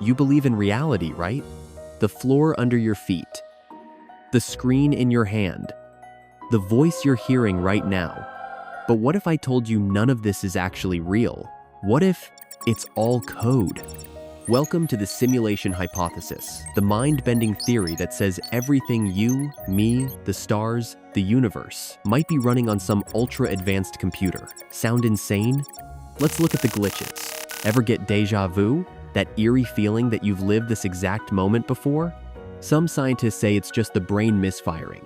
You believe in reality, right? The floor under your feet, the screen in your hand, the voice you're hearing right now. But what if I told you none of this is actually real? What if it's all code? Welcome to the simulation hypothesis, the mind-bending theory that says everything you, me, the stars, the universe might be running on some ultra-advanced computer. Sound insane? Let's look at the glitches. Ever get déjà vu? That eerie feeling that you've lived this exact moment before? Some scientists say it's just the brain misfiring.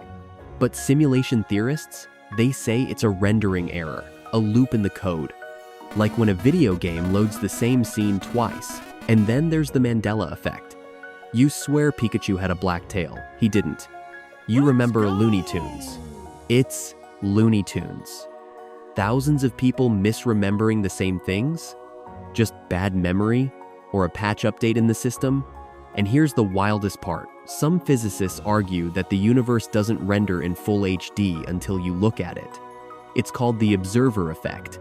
But simulation theorists, they say it's a rendering error, a loop in the code. Like when a video game loads the same scene twice. And then there's the Mandela Effect. You swear Pikachu had a black tail. He didn't. You remember Looney Tunes. It's Looney Tunes. Thousands of people misremembering the same things? Just bad memory? Or a patch update in the system? And here's the wildest part. Some physicists argue that the universe doesn't render in full HD until you look at it. It's called the observer effect.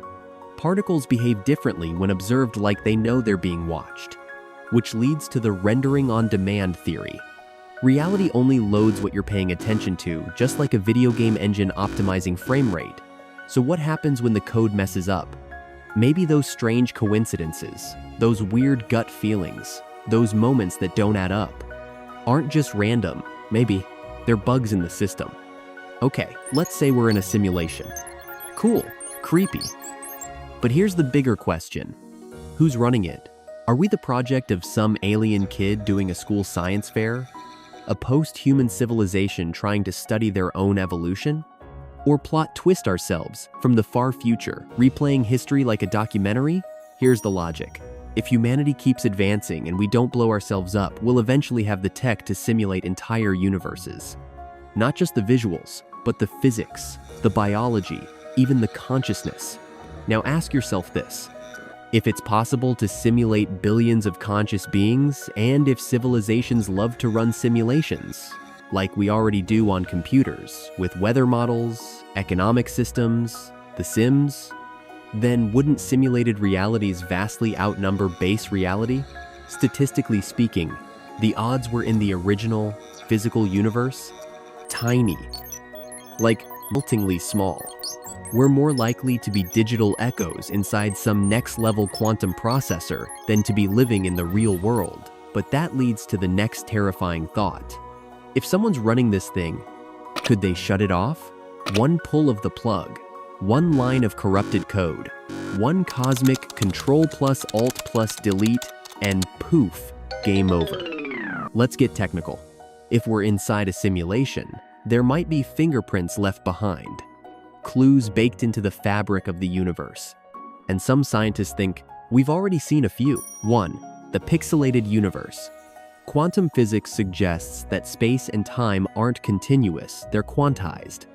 Particles behave differently when observed like they know they're being watched, which leads to the rendering on demand theory. Reality only loads what you're paying attention to, just like a video game engine optimizing frame rate. So what happens when the code messes up? Maybe those strange coincidences, those weird gut feelings, those moments that don't add up, aren't just random. Maybe they're bugs in the system. Okay, let's say we're in a simulation. Cool, creepy. But here's the bigger question. Who's running it? Are we the project of some alien kid doing a school science fair? A post-human civilization trying to study their own evolution? Or plot twist ourselves from the far future, replaying history like a documentary? Here's the logic. If humanity keeps advancing and we don't blow ourselves up, we'll eventually have the tech to simulate entire universes. Not just the visuals, but the physics, the biology, even the consciousness. Now ask yourself this. If it's possible to simulate billions of conscious beings, and if civilizations love to run simulations, like we already do on computers, with weather models, economic systems, The Sims, then wouldn't simulated realities vastly outnumber base reality? Statistically speaking, the odds were in the original, physical universe tiny, like meltingly small. We're more likely to be digital echoes inside some next-level quantum processor than to be living in the real world. But that leads to the next terrifying thought. If someone's running this thing, could they shut it off? One pull of the plug, one line of corrupted code, one cosmic Control+Alt+Delete, and poof, game over. Let's get technical. If we're inside a simulation, there might be fingerprints left behind, clues baked into the fabric of the universe. And some scientists think we've already seen a few. 1. The pixelated universe. Quantum physics suggests that space and time aren't continuous, they're quantized,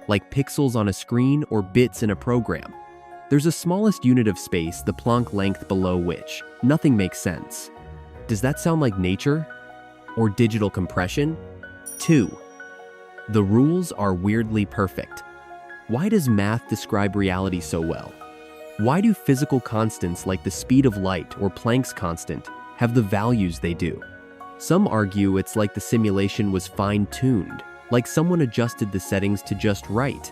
like pixels on a screen or bits in a program. There's a smallest unit of space, the Planck length, below which nothing makes sense. Does that sound like nature? Or digital compression? 2. The rules are weirdly perfect. Why does math describe reality so well? Why do physical constants like the speed of light or Planck's constant have the values they do? Some argue it's like the simulation was fine-tuned, like someone adjusted the settings to just right.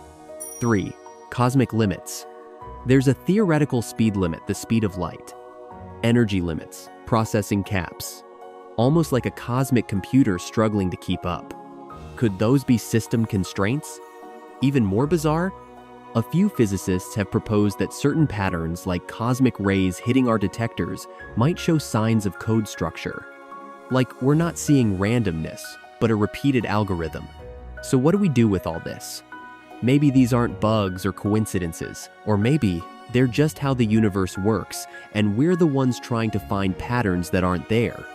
3. Cosmic limits. There's a theoretical speed limit, the speed of light. Energy limits, processing caps. Almost like a cosmic computer struggling to keep up. Could those be system constraints? Even more bizarre, a few physicists have proposed that certain patterns like cosmic rays hitting our detectors might show signs of code structure. Like we're not seeing randomness, but a repeated algorithm. So what do we do with all this? Maybe these aren't bugs or coincidences, or maybe they're just how the universe works, and we're the ones trying to find patterns that aren't there.